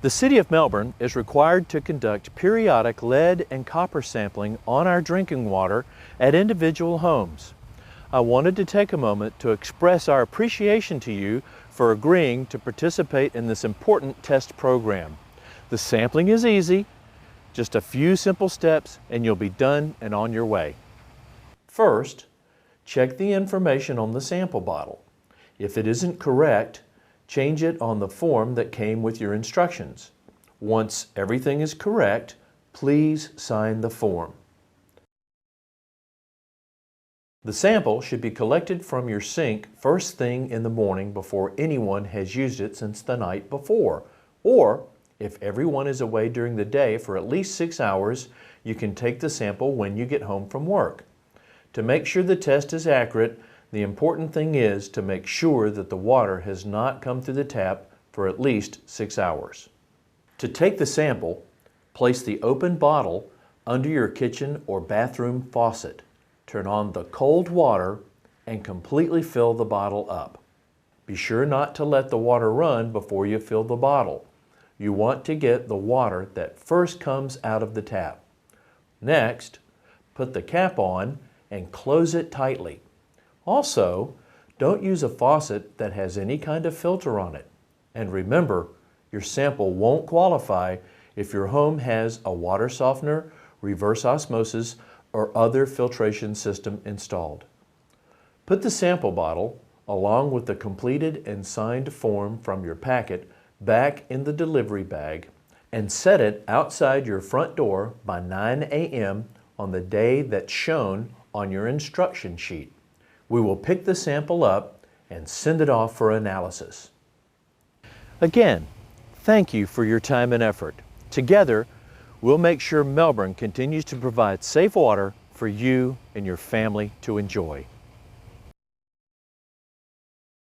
The City of Melbourne is required to conduct periodic lead and copper sampling on our drinking water at individual homes. I wanted to take a moment to express our appreciation to you for agreeing to participate in this important test program. The sampling is easy, just a few simple steps, and you'll be done and on your way. First, check the information on the sample bottle. If it isn't correct, change it on the form that came with your instructions. Once everything is correct, please sign the form. The sample should be collected from your sink first thing in the morning before anyone has used it since the night before. Or, if everyone is away during the day for at least 6 hours, you can take the sample when you get home from work. To make sure the test is accurate, the important thing is to make sure that the water has not come through the tap for at least 6 hours. To take the sample, place the open bottle under your kitchen or bathroom faucet. Turn on the cold water and completely fill the bottle up. Be sure not to let the water run before you fill the bottle. You want to get the water that first comes out of the tap. Next, put the cap on and close it tightly. Also, don't use a faucet that has any kind of filter on it. And remember, your sample won't qualify if your home has a water softener, reverse osmosis, or other filtration system installed. Put the sample bottle, along with the completed and signed form from your packet, back in the delivery bag and set it outside your front door by 9 a.m. on the day that's shown on your instruction sheet. We will pick the sample up and send it off for analysis. Again, thank you for your time and effort. Together, we'll make sure Melbourne continues to provide safe water for you and your family to enjoy.